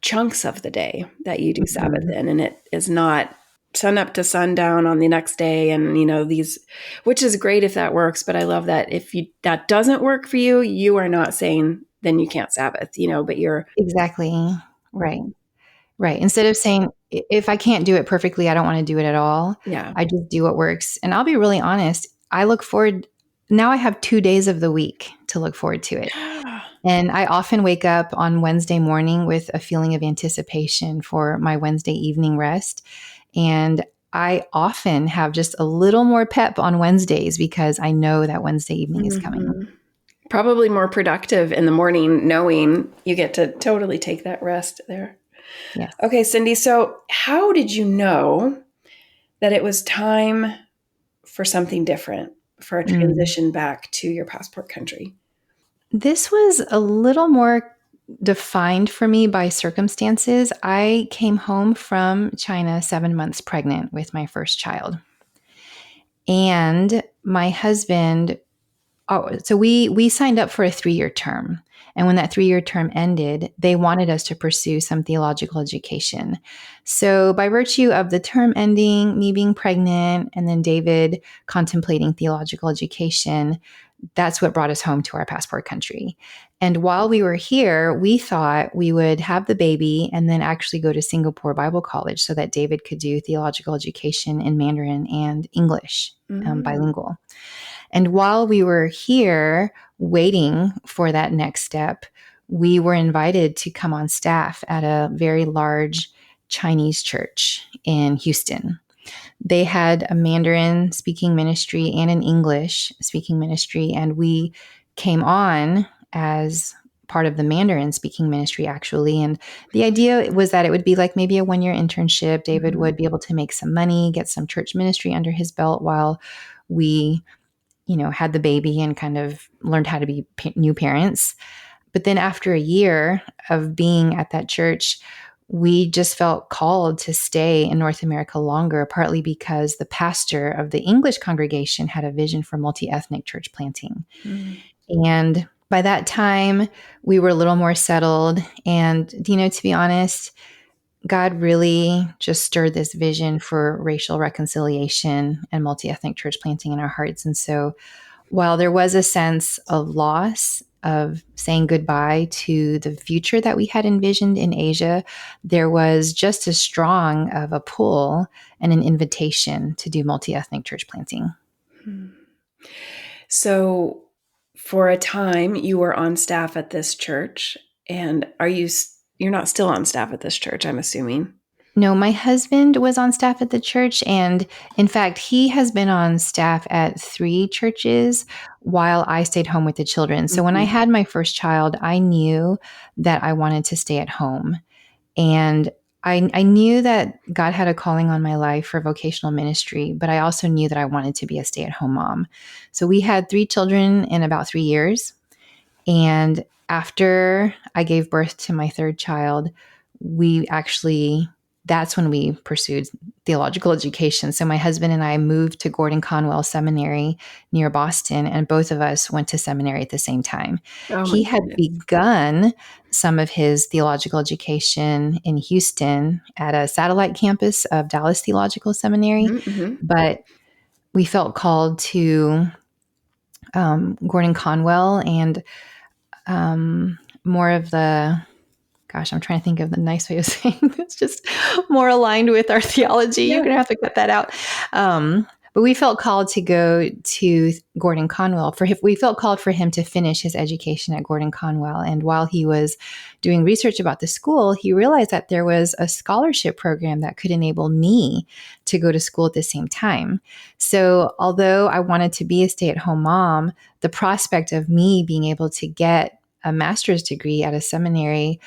A: chunks of the day that you do Sabbath in, and it is not sun up to sundown on the next day. And, which is great if that works. But I love that if that doesn't work for you, you are not saying then you can't Sabbath, but you're
C: exactly right. Right. Instead of saying, if I can't do it perfectly, I don't want to do it at all.
A: Yeah.
C: I just do what works. And I'll be really honest. I look forward. Now I have 2 days of the week to look forward to it. And I often wake up on Wednesday morning with a feeling of anticipation for my Wednesday evening rest. And I often have just a little more pep on Wednesdays because I know that Wednesday evening is coming.
A: Probably more productive in the morning, knowing you get to totally take that rest there.
C: Yes.
A: Okay, Cindy, so how did you know that it was time for something different, for a
C: Mm.
A: transition back to your passport country?
C: This was a little more defined for me by circumstances. I came home from China 7 months pregnant with my first child. And my husband, so we signed up for a 3-year term. And when that 3-year term ended, they wanted us to pursue some theological education. So, by virtue of the term ending, me being pregnant, and then David contemplating theological education, that's what brought us home to our passport country. And while we were here, we thought we would have the baby and then actually go to Singapore Bible College so that David could do theological education in Mandarin and English, bilingual. And while we were here waiting for that next step, we were invited to come on staff at a very large Chinese church in Houston. They had a Mandarin speaking ministry and an English speaking ministry, and we came on as part of the Mandarin speaking ministry, actually. And the idea was that it would be like maybe a 1-year internship. David would be able to make some money, get some church ministry under his belt while we had the baby and kind of learned how to be new parents. But then after a year of being at that church, we just felt called to stay in North America longer, partly because the pastor of the English congregation had a vision for multi-ethnic church planting. And by that time, we were a little more settled. And, to be honest, God really just stirred this vision for racial reconciliation and multi-ethnic church planting in our hearts. And so while there was a sense of loss of saying goodbye to the future that we had envisioned in Asia, there was just as strong of a pull and an invitation to do multi-ethnic church planting.
A: So for a time you were on staff at this church, and you're not still on staff at this church, I'm assuming?
C: No, my husband was on staff at the church. And in fact, he has been on staff at 3 churches while I stayed home with the children. So when I had my first child, I knew that I wanted to stay at home. And I knew that God had a calling on my life for vocational ministry, but I also knew that I wanted to be a stay-at-home mom. So we had 3 children in about 3 years. And after I gave birth to my third child, that's when we pursued theological education. So my husband and I moved to Gordon Conwell Seminary near Boston, and both of us went to seminary at the same time.
A: Oh,
C: He
A: my
C: had
A: goodness.
C: begun some of his theological education in Houston at a satellite campus of Dallas Theological Seminary, but we felt called to Gordon Conwell and more of I'm trying to think of the nice way of saying this, just more aligned with our theology.
A: Yeah.
C: You're going to have to cut that out. But we felt called to go to Gordon Conwell. We felt called for him to finish his education at Gordon Conwell. And while he was doing research about the school, he realized that there was a scholarship program that could enable me to go to school at the same time. So although I wanted to be a stay-at-home mom, the prospect of me being able to get a master's degree at a seminary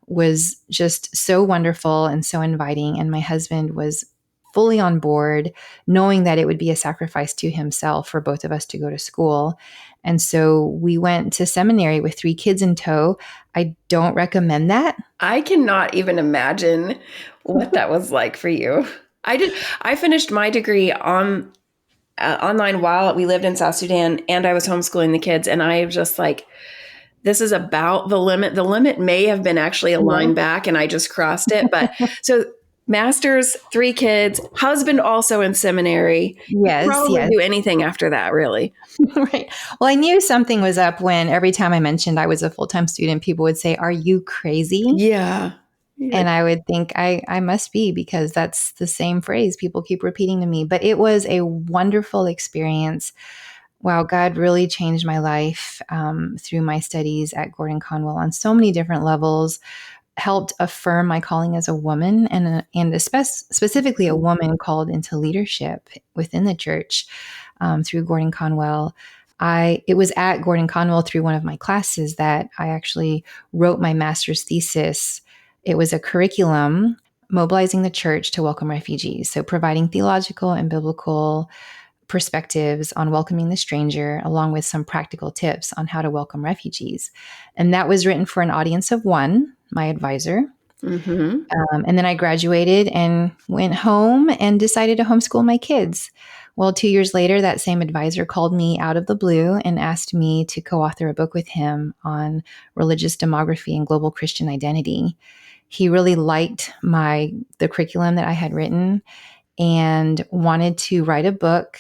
C: was just so wonderful and so inviting. And my husband was fully on board, knowing that it would be a sacrifice to himself for both of us to go to school. And so we went to seminary with 3 kids in tow. I don't recommend that.
A: I cannot even imagine what that was like for you. I finished my degree on online while we lived in South Sudan, and I was homeschooling the kids, and I was just like, this is about the limit. The limit may have been actually a line back, and I just crossed it. But so master's, 3 kids, husband also in seminary.
C: Yes,
A: You probably
C: yes.
A: do anything after that, really.
C: Right. Well, I knew something was up when every time I mentioned I was a full-time student, people would say, "Are you crazy?"
A: Yeah.
C: And I would think I must be, because that's the same phrase people keep repeating to me. But it was a wonderful experience. Wow, God really changed my life through my studies at Gordon Conwell on so many different levels, helped affirm my calling as a woman and specifically a woman called into leadership within the church through Gordon Conwell. It was at Gordon Conwell through one of my classes that I actually wrote my master's thesis. It was a curriculum mobilizing the church to welcome refugees. So providing theological and biblical perspectives on welcoming the stranger, along with some practical tips on how to welcome refugees. And that was written for an audience of one, my advisor.
A: Mm-hmm.
C: And then I graduated and went home and decided to homeschool my kids. Well, 2 years later, that same advisor called me out of the blue and asked me to co-author a book with him on religious demography and global Christian identity. He really liked the curriculum that I had written and wanted to write a book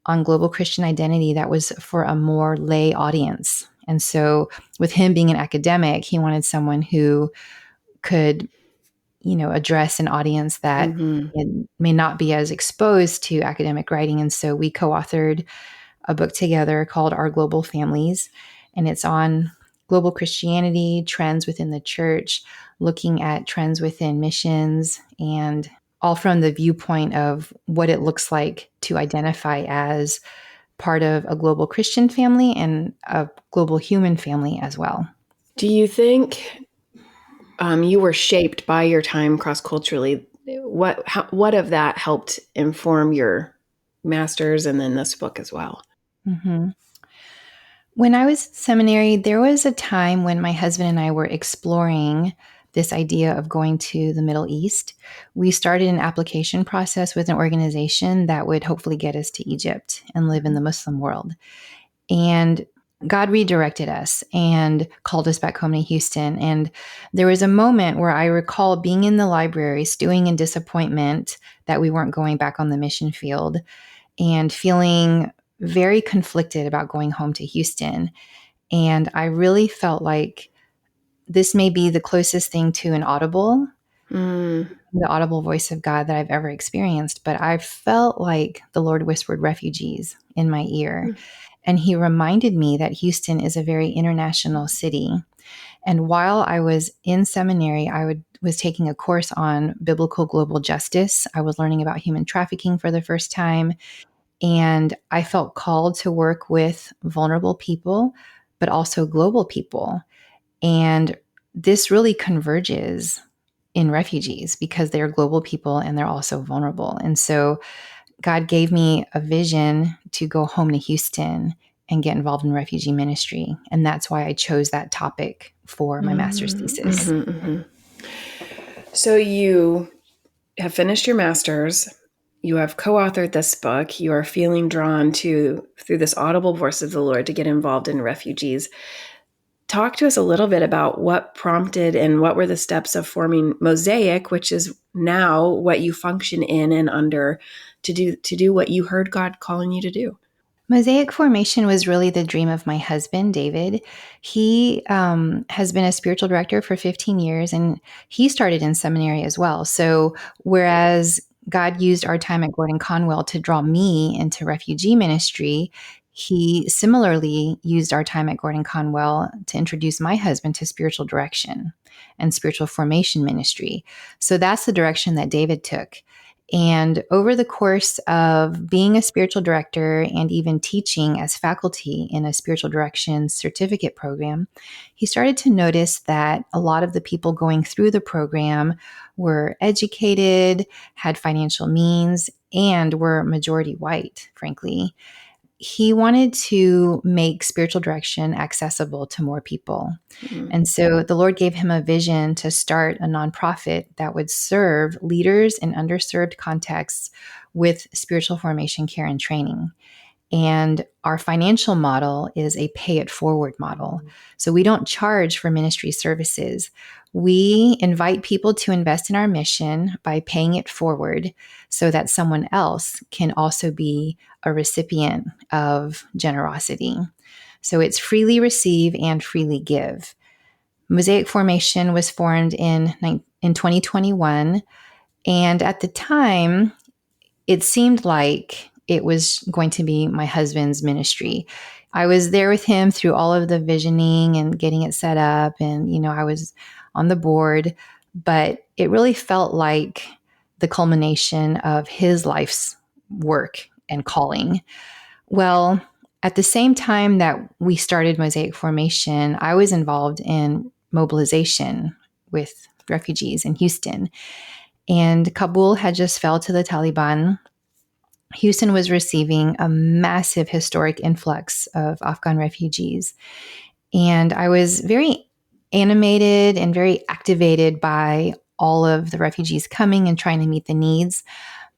C: on global Christian identity that was for a more lay audience. And so with him being an academic, he wanted someone who could, address an audience that may not be as exposed to academic writing. And so we co-authored a book together called Our Global Families, and it's on global Christianity, trends within the church, looking at trends within missions, and all from the viewpoint of what it looks like to identify as part of a global Christian family and a global human family as well.
A: Do you think you were shaped by your time cross-culturally? What of that helped inform your master's and then this book as well?
C: Mm-hmm. When I was in seminary, there was a time when my husband and I were exploring this idea of going to the Middle East. We started an application process with an organization that would hopefully get us to Egypt and live in the Muslim world. And God redirected us and called us back home to Houston. And there was a moment where I recall being in the library, stewing in disappointment that we weren't going back on the mission field and feeling very conflicted about going home to Houston. And I really felt like this may be the closest thing to an audible, the audible voice of God that I've ever experienced. But I felt like the Lord whispered refugees in my ear. And he reminded me that Houston is a very international city. And while I was in seminary, was taking a course on biblical global justice. I was learning about human trafficking for the first time. And I felt called to work with vulnerable people, but also global people. And this really converges in refugees because they're global people and they're also vulnerable. And so God gave me a vision to go home to Houston and get involved in refugee ministry. And that's why I chose that topic for my master's thesis.
A: So you have finished your master's. You have co-authored this book. You are feeling drawn through this audible voice of the Lord, to get involved in refugees. Talk to us a little bit about what prompted and what were the steps of forming Mosaic, which is now what you function in and under to do what you heard God calling you to do.
C: Mosaic formation was really the dream of my husband, David. He has been a spiritual director for 15 years, and he started in seminary as well. So whereas God used our time at Gordon Conwell to draw me into refugee ministry, he similarly used our time at Gordon Conwell to introduce my husband to spiritual direction and spiritual formation ministry. So that's the direction that David took. And over the course of being a spiritual director and even teaching as faculty in a spiritual direction certificate program, he started to notice that a lot of the people going through the program were educated, had financial means, and were majority white, frankly. He wanted to make spiritual direction accessible to more people. And so the Lord gave him a vision to start a nonprofit that would serve leaders in underserved contexts with spiritual formation, care, and training. And our financial model is a pay it forward model. So we don't charge for ministry services. We invite people to invest in our mission by paying it forward so that someone else can also be a recipient of generosity. So it's freely receive and freely give. Mosaic Formation was formed in 2021. And at the time, it seemed like it was going to be my husband's ministry. I was there with him through all of the visioning and getting it set up. And, I was on the board, but it really felt like the culmination of his life's work and calling. Well, at the same time that we started Mosaic Formation, I was involved in mobilization with refugees in Houston. And Kabul had just fell to the Taliban. Houston was receiving a massive historic influx of Afghan refugees. And I was very animated and very activated by all of the refugees coming and trying to meet the needs.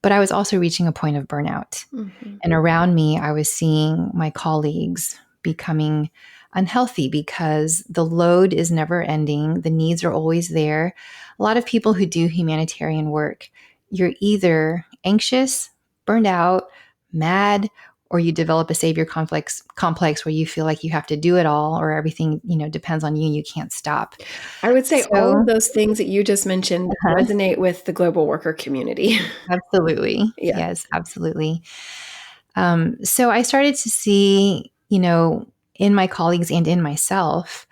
C: But I was also reaching a point of burnout.
A: Mm-hmm.
C: And around me, I was seeing my colleagues becoming unhealthy because the load is never ending. The needs are always there. A lot of people who do humanitarian work, you're either anxious, burned out, mad, or you develop a savior complex where you feel like you have to do it all or everything, depends on you and you can't stop.
A: I would say all
C: So,
A: of those things that you just mentioned resonate with the global worker community.
C: absolutely.
A: Yeah.
C: Yes, absolutely. So I started to see, in my colleagues and in myself,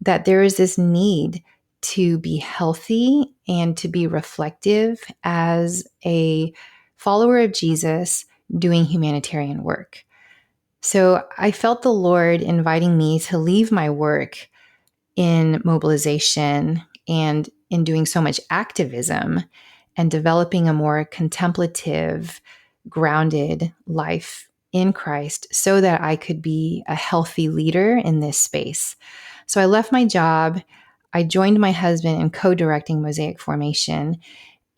C: that there is this need to be healthy and to be reflective as a follower of Jesus doing humanitarian work. So I felt the Lord inviting me to leave my work in mobilization and in doing so much activism and developing a more contemplative, grounded life in Christ so that I could be a healthy leader in this space. So I left my job. I joined my husband in co directing Mosaic Formation.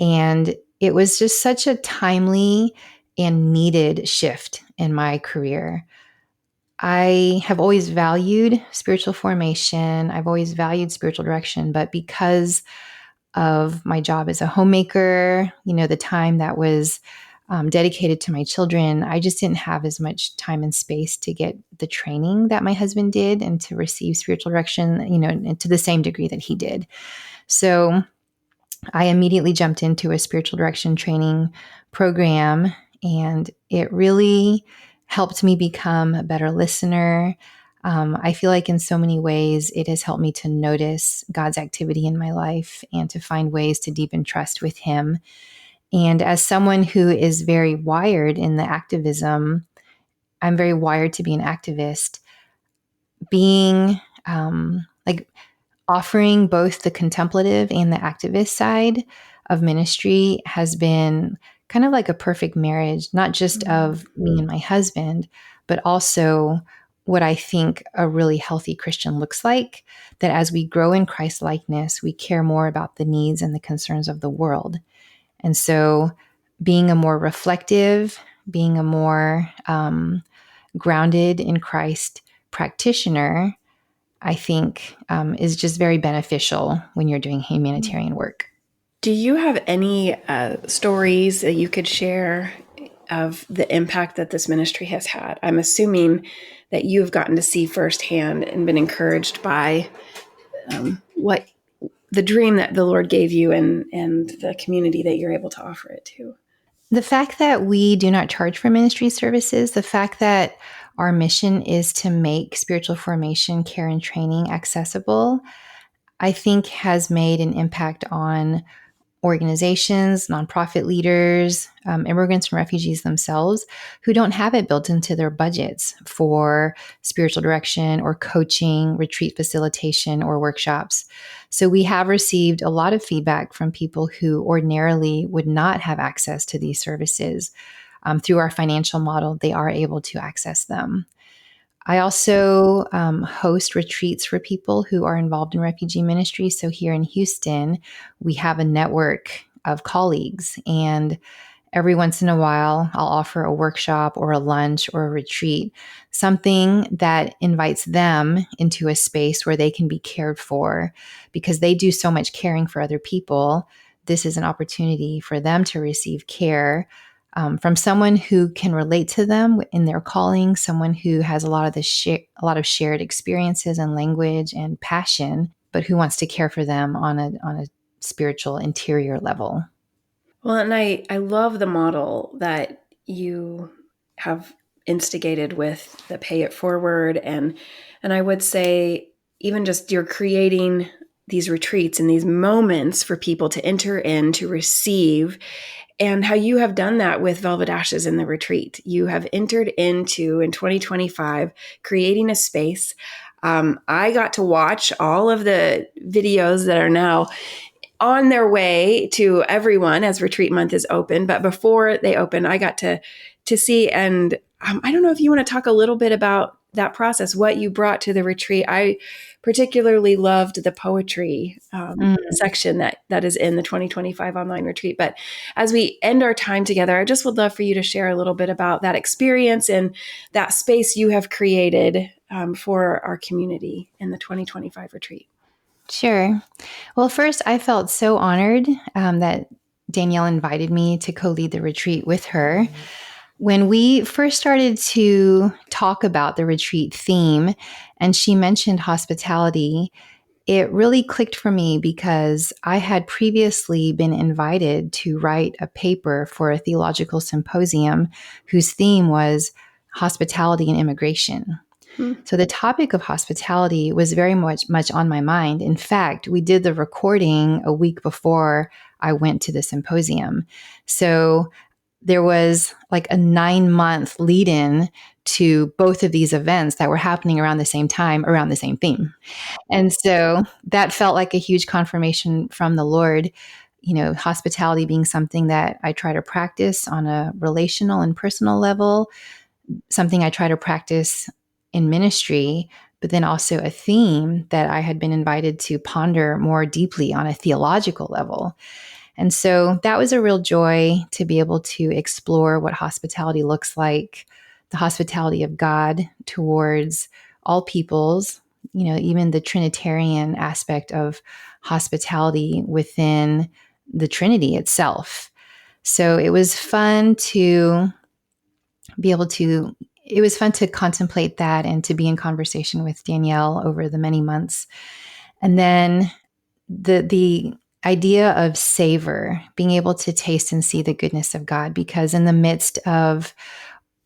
C: And it was just such a timely and needed shift in my career. I have always valued spiritual formation. I've always valued spiritual direction, but because of my job as a homemaker, the time that was dedicated to my children, I just didn't have as much time and space to get the training that my husband did and to receive spiritual direction, to the same degree that he did. So I immediately jumped into a spiritual direction training program, and it really helped me become a better listener. I feel like in so many ways, it has helped me to notice God's activity in my life and to find ways to deepen trust with Him. And as someone who is very wired in the activism, I'm very wired to be an activist. Being like offering both the contemplative and the activist side of ministry has been kind of like a perfect marriage, not just of me and my husband, but also what I think a really healthy Christian looks like. That as we grow in Christ likeness, we care more about the needs and the concerns of the world. And so being a more reflective, being a more grounded in Christ practitioner, I think is just very beneficial when you're doing humanitarian work.
A: Do you have any stories that you could share of the impact that this ministry has had? I'm assuming that you've gotten to see firsthand and been encouraged by what the dream that the Lord gave you and the community that you're able to offer it to.
C: The fact that we do not charge for ministry services, the fact that our mission is to make spiritual formation, care, and training accessible, I think has made an impact on organizations, nonprofit leaders, immigrants and refugees themselves who don't have it built into their budgets for spiritual direction or coaching, retreat facilitation, or workshops. So we have received a lot of feedback from people who ordinarily would not have access to these services. Through our financial model, they are able to access them. I also host retreats for people who are involved in refugee ministry. So here in Houston, we have a network of colleagues, and every once in a while, I'll offer a workshop or a lunch or a retreat, something that invites them into a space where they can be cared for because they do so much caring for other people. This is an opportunity for them to receive care from someone who can relate to them in their calling, someone who has a lot of shared experiences and language and passion, but who wants to care for them on a spiritual interior level.
A: Well, and I love the model that you have instigated with the pay it forward and I would say even just you're creating these retreats and these moments for people to enter in to receive and how you have done that with Velvet Ashes in the retreat. You have entered into, in 2025, creating a space. I got to watch all of the videos that are now on their way to everyone as retreat month is open. But before they open, I got to see. And I don't know if you want to talk a little bit about that process, what you brought to the retreat. I particularly loved the poetry section that is in the 2025 online retreat. But as we end our time together, I just would love for you to share a little bit about that experience and that space you have created for our community in the 2025 retreat.
C: Sure. Well, first, I felt so honored that Danielle invited me to co-lead the retreat with her. When we first started to talk about the retreat theme, and she mentioned hospitality, it really clicked for me because I had previously been invited to write a paper for a theological symposium whose theme was hospitality and immigration. So the topic of hospitality was very much on my mind. In fact, we did the recording a week before I went to the symposium. So there was like a 9-month lead in to both of these events that were happening around the same time, around the same theme. And so that felt like a huge confirmation from the Lord, hospitality being something that I try to practice on a relational and personal level, something I try to practice in ministry, but then also a theme that I had been invited to ponder more deeply on a theological level. And so that was a real joy to be able to explore what hospitality looks like, the hospitality of God towards all peoples, even the Trinitarian aspect of hospitality within the Trinity itself. So it was fun to contemplate that and to be in conversation with Danielle over the many months. And then the idea of savor, being able to taste and see the goodness of God, because in the midst of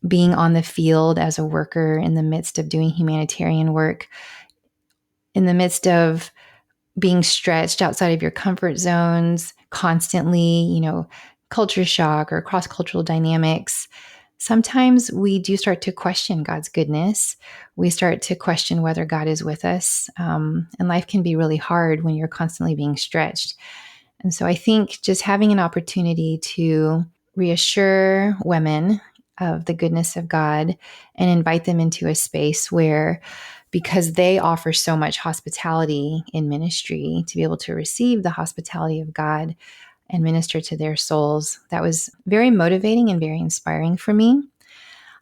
C: being on the field as a worker, in the midst of doing humanitarian work, in the midst of being stretched outside of your comfort zones constantly, culture shock or cross-cultural dynamics, sometimes we do start to question God's goodness. We start to question whether God is with us. And life can be really hard when you're constantly being stretched. And so I think just having an opportunity to reassure women of the goodness of God and invite them into a space where, because they offer so much hospitality in ministry, to be able to receive the hospitality of God and minister to their souls, that was very motivating and very inspiring for me.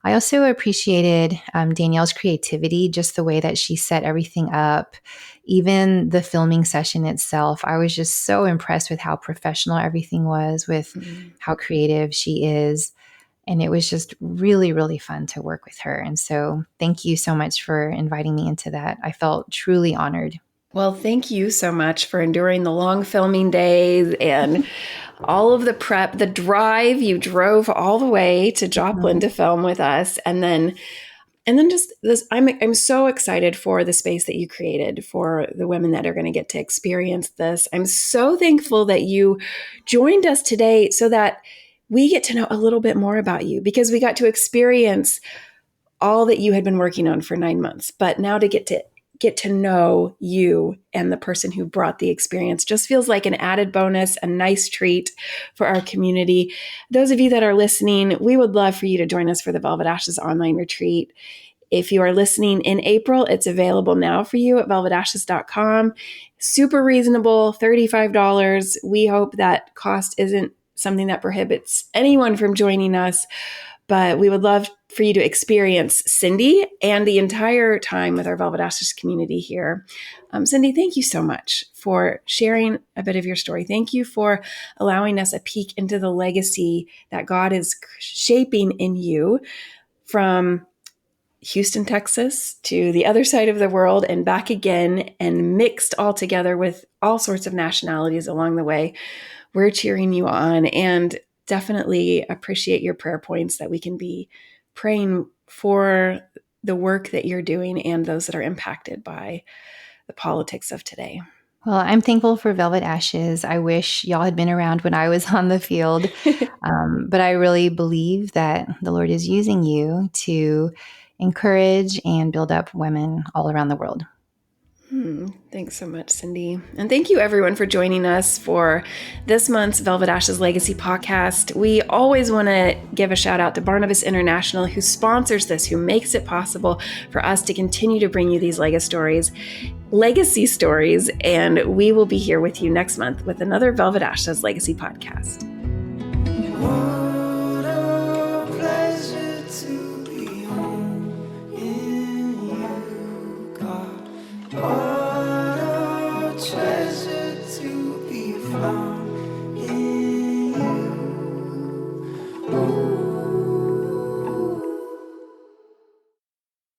C: I also appreciated Danielle's creativity, just the way that she set everything up, even the filming session itself. I was just so impressed with how professional everything was, with how creative she is. And it was just really, really fun to work with her. And so thank you so much for inviting me into that. I felt truly honored.
A: Well, thank you so much for enduring the long filming days and all of the prep, the drive. You drove all the way to Joplin to film with us. And then just this, I'm so excited for the space that you created for the women that are going to get to experience this. I'm so thankful that you joined us today so that we get to know a little bit more about you, because we got to experience all that you had been working on for 9 months. But now to get to know you and the person who brought the experience just feels like an added bonus, a nice treat for our community. Those of you that are listening, we would love for you to join us for the Velvet Ashes online retreat. If you are listening in April, it's available now for you at velvetashes.com. Super reasonable, $35. We hope that cost isn't something that prohibits anyone from joining us, but we would love for you to experience Cindy and the entire time with our Velvet Ashes community here. Cindy, thank you so much for sharing a bit of your story. Thank you for allowing us a peek into the legacy that God is shaping in you from Houston, Texas to the other side of the world and back again, and mixed all together with all sorts of nationalities along the way. We're cheering you on and definitely appreciate your prayer points, that we can be praying for the work that you're doing and those that are impacted by the politics of today.
C: Well, I'm thankful for Velvet Ashes. I wish y'all had been around when I was on the field. But I really believe that the Lord is using you to encourage and build up women all around the world.
A: Thanks so much, Cindy. And thank you, everyone, for joining us for this month's Velvet Ashes Legacy podcast. We always want to give a shout out to Barnabas International, who sponsors this, who makes it possible for us to continue to bring you these legacy stories. And we will be here with you next month with another Velvet Ashes Legacy podcast.
D: What a pleasure to be home in you, God. What a treasure to be found.